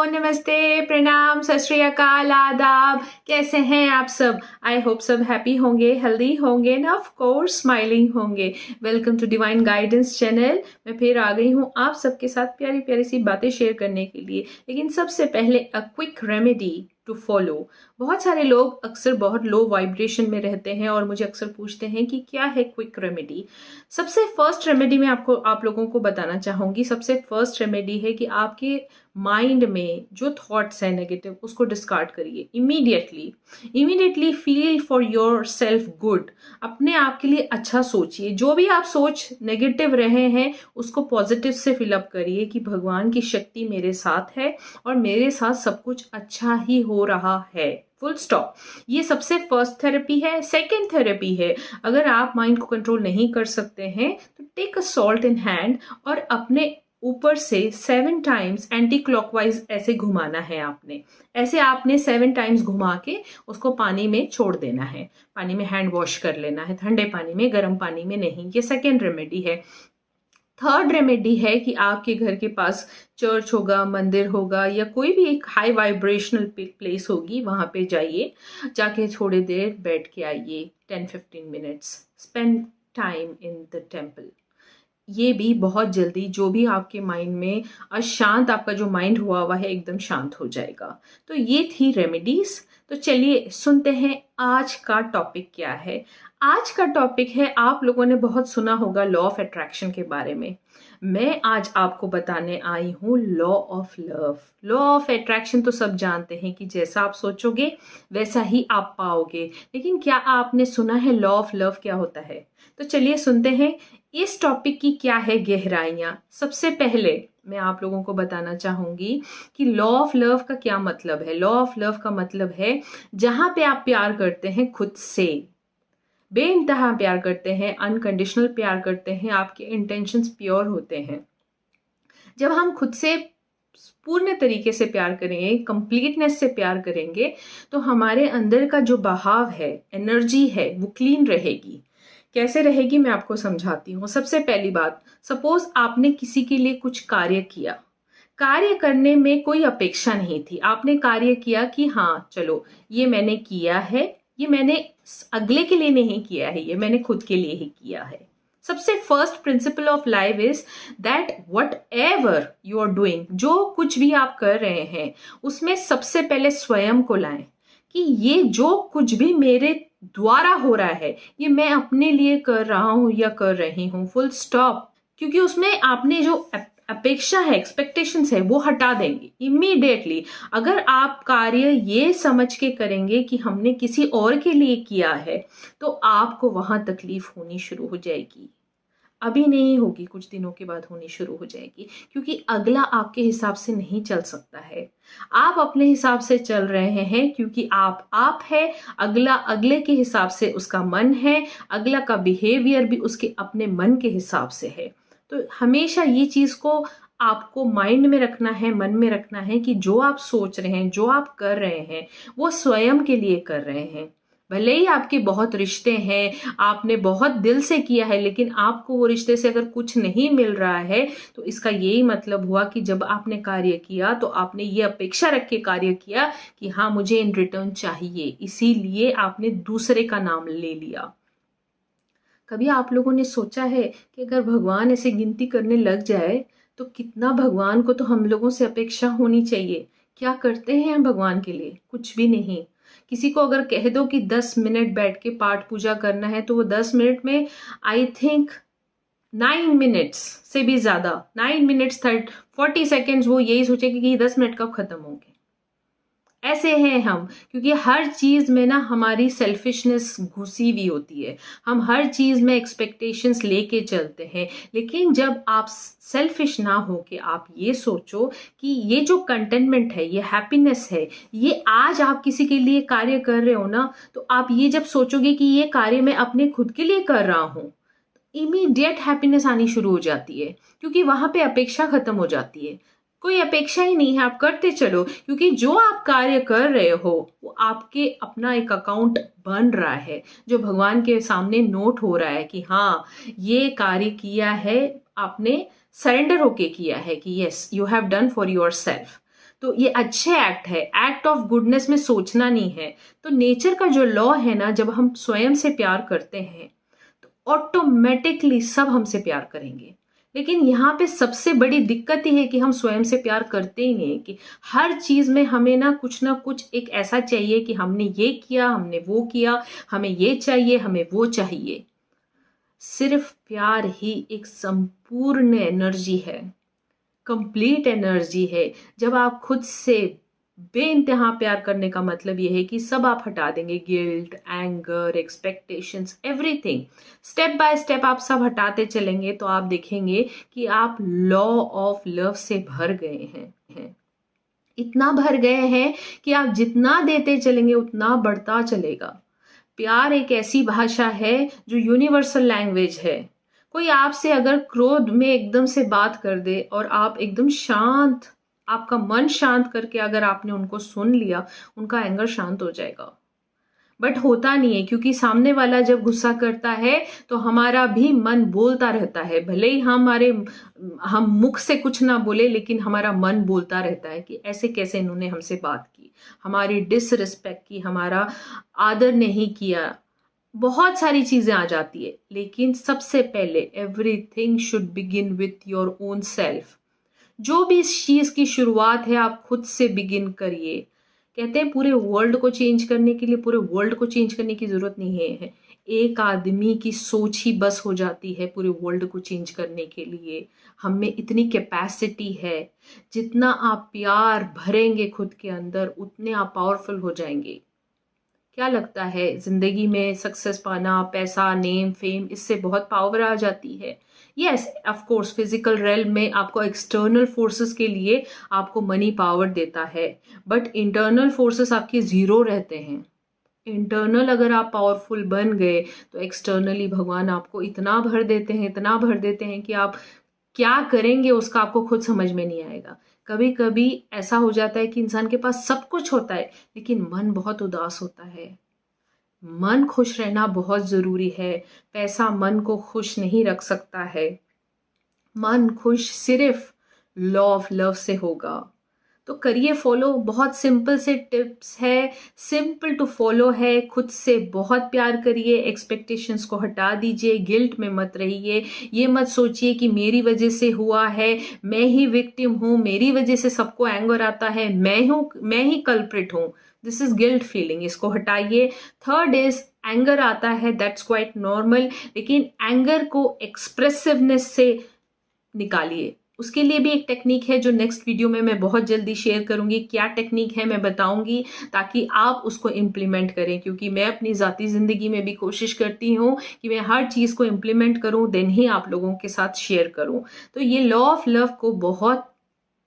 नमस्ते, प्रणाम, सत श्री अकाल, आदाब। कैसे हैं आप सब? आई होप सब हैप्पी होंगे, हेल्दी होंगे ना, ऑफ कोर्स स्माइलिंग होंगे। Welcome to divine guidance channel. मैं फिर आ गई हूँ आप सबके साथ प्यारी प्यारी सी बातें शेयर करने के लिए। लेकिन सबसे पहले a quick remedy to follow. बहुत सारे लोग अक्सर बहुत लो वाइब्रेशन में रहते हैं और मुझे अक्सर पूछते हैं कि क्या है क्विक रेमेडी। सबसे फर्स्ट रेमेडी मैं आप लोगों को बताना चाहूँगी। सबसे फर्स्ट रेमेडी है कि आपके माइंड में जो थॉट्स है नेगेटिव, उसको डिस्कार्ड करिए immediately feel for your self good. अपने आप के लिए अच्छा सोचिए। जो भी आप सोच नेगेटिव रहे हैं उसको पॉजिटिव से फिलअप करिए कि भगवान की शक्ति मेरे साथ है और मेरे साथ सब कुछ अच्छा ही हो रहा है, फुल स्टॉप। ये सबसे फर्स्ट थेरेपी है। सेकेंड थेरेपी है, अगर आप माइंड को कंट्रोल नहीं कर सकते हैं तो take a salt in hand और अपने ऊपर से 7 टाइम्स एंटी क्लॉकवाइज ऐसे घुमाना है आपने। ऐसे आपने 7 टाइम्स घुमा के उसको पानी में छोड़ देना है। पानी में हैंड वॉश कर लेना है, ठंडे पानी में, गर्म पानी में नहीं। ये सेकेंड रेमेडी है। थर्ड रेमेडी है कि आपके घर के पास चर्च होगा, मंदिर होगा या कोई भी एक हाई वाइब्रेशनल प्लेस होगी, वहां पे जाइए। जाके थोड़ी देर बैठ के आइए, 10-15 minutes spend time in the temple. ये भी बहुत जल्दी जो भी आपके माइंड में अशांत, आपका जो माइंड हुआ है, एकदम शांत हो जाएगा। तो ये थी रेमेडीज। तो चलिए सुनते हैं आज का टॉपिक क्या है। आज का टॉपिक है, आप लोगों ने बहुत सुना होगा लॉ ऑफ अट्रैक्शन के बारे में। मैं आज आपको बताने आई हूँ law of love. Law of attraction तो सब जानते हैं कि जैसा आप सोचोगे वैसा ही आप पाओगे। लेकिन क्या आपने सुना है लॉ ऑफ लव क्या होता है? तो चलिए सुनते हैं इस टॉपिक की क्या है गहराइयाँ। सबसे पहले मैं आप लोगों को बताना चाहूंगी कि लॉ ऑफ लव का क्या मतलब है। लॉ ऑफ लव का मतलब है जहां पे आप प्यार करते हैं खुद से, बेइंतहा प्यार करते हैं, अनकंडीशनल प्यार करते हैं, आपके इंटेंशंस प्योर होते हैं। जब हम खुद से पूर्ण तरीके से प्यार करेंगे, कंप्लीटनेस से प्यार करेंगे, तो हमारे अंदर का जो बहाव है, एनर्जी है, वो क्लीन रहेगी। कैसे रहेगी मैं आपको समझाती हूँ। सबसे पहली बात, सपोज आपने किसी के लिए कुछ कार्य किया। कार्य करने में कोई अपेक्षा नहीं थी, आपने कार्य किया कि हाँ चलो ये मैंने किया है, ये मैंने अगले के लिए नहीं किया है, ये मैंने खुद के लिए ही किया है। सबसे first principle of life is that whatever you are doing, जो कुछ भी आप कर रहे हैं उसमें सबसे पहले स्वयं को लाएं कि ये जो कुछ भी मेरे द्वारा हो रहा है ये मैं अपने लिए कर रहा हूं या कर रही हूं, फुल स्टॉप। क्योंकि उसमें आपने जो अपेक्षा है, एक्सपेक्टेशंस है, वो हटा देंगे इमीडिएटली। अगर आप कार्य ये समझ के करेंगे कि हमने किसी और के लिए किया है तो आपको वहां तकलीफ होनी शुरू हो जाएगी। अभी नहीं होगी, कुछ दिनों के बाद होनी शुरू हो जाएगी, क्योंकि अगला आपके हिसाब से नहीं चल सकता है। आप अपने हिसाब से चल रहे हैं क्योंकि आप है, अगला अगले के हिसाब से उसका मन है, अगला का बिहेवियर भी उसके अपने मन के हिसाब से है। तो हमेशा ये चीज को आपको माइंड में रखना है, मन में रखना है कि जो आप सोच रहे हैं, जो आप कर रहे हैं, वो स्वयं के लिए कर रहे हैं। भले ही आपके बहुत रिश्ते हैं, आपने बहुत दिल से किया है, लेकिन आपको वो रिश्ते से अगर कुछ नहीं मिल रहा है तो इसका यही मतलब हुआ कि जब आपने कार्य किया तो आपने ये अपेक्षा रख के कार्य किया कि हाँ मुझे इन रिटर्न चाहिए, इसीलिए आपने दूसरे का नाम ले लिया। कभी आप लोगों ने सोचा है कि अगर भगवान ऐसे गिनती करने लग जाए तो कितना भगवान को तो हम लोगों से अपेक्षा होनी चाहिए। क्या करते हैं हम भगवान के लिए? कुछ भी नहीं। किसी को अगर कह दो कि 10 मिनट बैठ के पाठ पूजा करना है तो वो 10 मिनट में आई थिंक 9 मिनट्स से भी ज्यादा, 9 मिनट्स 40 सेकेंड्स वो यही सोचेगी कि 10 मिनट कब खत्म होंगे। ऐसे हैं हम, क्योंकि हर चीज में ना हमारी सेल्फिशनेस घुसी हुई होती है। हम हर चीज में एक्सपेक्टेशंस लेके चलते हैं। लेकिन जब आप सेल्फिश ना हो के आप ये सोचो कि ये जो कंटेनमेंट है, ये हैप्पीनेस है, ये आज आप किसी के लिए कार्य कर रहे हो ना, तो आप ये जब सोचोगे कि ये कार्य मैं अपने खुद के लिए कर रहा हूं, इमीडिएट हैप्पीनेस आनी शुरू हो जाती है, क्योंकि वहां पे अपेक्षा खत्म हो जाती है। कोई अपेक्षा ही नहीं है, आप करते चलो, क्योंकि जो आप कार्य कर रहे हो वो आपके अपना एक अकाउंट बन रहा है, जो भगवान के सामने नोट हो रहा है कि हाँ ये कार्य किया है, आपने सरेंडर होके किया है कि yes you have done for your self. तो ये अच्छे एक्ट है, एक्ट ऑफ गुडनेस में सोचना नहीं है। तो नेचर का जो लॉ है ना, जब हम स्वयं से प्यार करते हैं तो ऑटोमेटिकली सब हमसे प्यार करेंगे। लेकिन यहाँ पे सबसे बड़ी दिक्कत ही है कि हम स्वयं से प्यार करते ही नहीं, कि हर चीज़ में हमें ना कुछ एक ऐसा चाहिए कि हमने ये किया, हमने वो किया, हमें ये चाहिए, हमें वो चाहिए। सिर्फ प्यार ही एक संपूर्ण एनर्जी है, कंप्लीट एनर्जी है। जब आप खुद से बेइंतहा प्यार करने का मतलब ये है कि सब आप हटा देंगे, guilt, anger, expectations, everything. Step by step आप सब हटाते चलेंगे तो आप देखेंगे कि आप लॉ ऑफ लव से भर गए हैं। इतना भर गए हैं कि आप जितना देते चलेंगे उतना बढ़ता चलेगा। प्यार एक ऐसी भाषा है जो यूनिवर्सल लैंग्वेज है। कोई आपसे अगर क्रोध में एकदम से बात कर दे और आप एकदम शांत, आपका मन शांत करके अगर आपने उनको सुन लिया, उनका एंगर शांत हो जाएगा। बट होता नहीं है, क्योंकि सामने वाला जब गुस्सा करता है तो हमारा भी मन बोलता रहता है। भले ही हम मुख से कुछ ना बोले, लेकिन हमारा मन बोलता रहता है कि ऐसे कैसे इन्होंने हमसे बात की, हमारी डिसरिस्पेक्ट की, हमारा आदर नहीं किया। बहुत सारी चीजें आ जाती है। लेकिन सबसे पहले everything should begin with your own self. जो भी इस चीज की शुरुआत है, आप खुद से बिगिन करिए। कहते हैं पूरे वर्ल्ड को चेंज करने के लिए पूरे वर्ल्ड को चेंज करने की जरूरत नहीं है, एक आदमी की सोच ही बस हो जाती है पूरे वर्ल्ड को चेंज करने के लिए। हम में इतनी कैपेसिटी है। जितना आप प्यार भरेंगे खुद के अंदर, उतने आप पावरफुल हो जाएंगे। क्या लगता है, जिंदगी में सक्सेस पाना, पैसा, नेम, फेम, इससे बहुत पावर आ जाती है? Yes, of course physical realm में आपको एक्सटर्नल फोर्सेस के लिए आपको मनी पावर देता है, बट इंटरनल फोर्सेस आपके जीरो रहते हैं। इंटरनल अगर आप पावरफुल बन गए तो एक्सटर्नली भगवान आपको इतना भर देते हैं, इतना भर देते हैं कि आप क्या करेंगे उसका आपको खुद समझ में नहीं आएगा। कभी कभी ऐसा हो जाता है कि इंसान के पास सब कुछ होता है लेकिन मन बहुत उदास होता है। मन खुश रहना बहुत जरूरी है। पैसा मन को खुश नहीं रख सकता है। मन खुश सिर्फ लॉ ऑफ लव से होगा। तो करिए फॉलो, बहुत सिंपल से टिप्स है, सिंपल टू फॉलो है। खुद से बहुत प्यार करिए, एक्सपेक्टेशंस को हटा दीजिए, गिल्ट में मत रहिए। ये मत सोचिए कि मेरी वजह से हुआ है, मैं ही विक्टिम हूँ, मेरी वजह से सबको एंगर आता है, मैं ही कल्प्रिट हूँ। दिस इज गिल्ट फीलिंग, इसको हटाइए। थर्ड इज, एंगर आता है, दैट्स क्वाइट नॉर्मल, लेकिन एंगर को एक्सप्रेसिवनेस से निकालिए। उसके लिए भी एक टेक्निक है जो नेक्स्ट वीडियो में मैं बहुत जल्दी शेयर करूंगी। क्या टेक्निक है मैं बताऊंगी, ताकि आप उसको इम्प्लीमेंट करें, क्योंकि मैं अपनी ज़ाती ज़िंदगी में भी कोशिश करती हूँ कि मैं हर चीज़ को इम्प्लीमेंट करूँ, देन ही आप लोगों के साथ शेयर करूँ। तो ये लॉ ऑफ लव को बहुत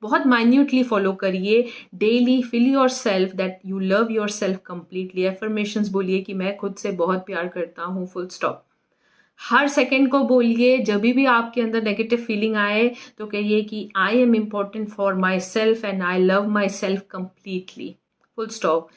बहुत माइन्यूटली फॉलो करिए। Daily feel your self that you love your self completely. Affirmations बोलिए कि मैं खुद से बहुत प्यार करता हूँ, फुल स्टॉप। हर सेकंड को बोलिए। जब भी आपके अंदर नेगेटिव फीलिंग आए तो कहिए कि I am important for my self and I love my self completely, full stop.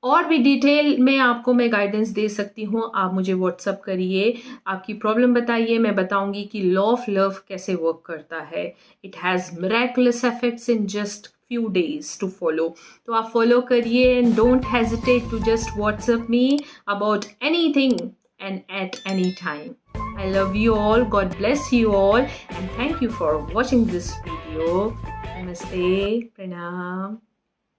और भी डिटेल में आपको मैं गाइडेंस दे सकती हूँ, आप मुझे व्हाट्सअप करिए, आपकी प्रॉब्लम बताइए, मैं बताऊंगी कि लॉ ऑफ लव कैसे वर्क करता है। It has miraculous effects in just few days to follow. तो आप फॉलो करिए and don't hesitate to just WhatsApp me about anything and at any time. I love you all. God bless you all. And thank you for watching this video. Namaste. Pranam.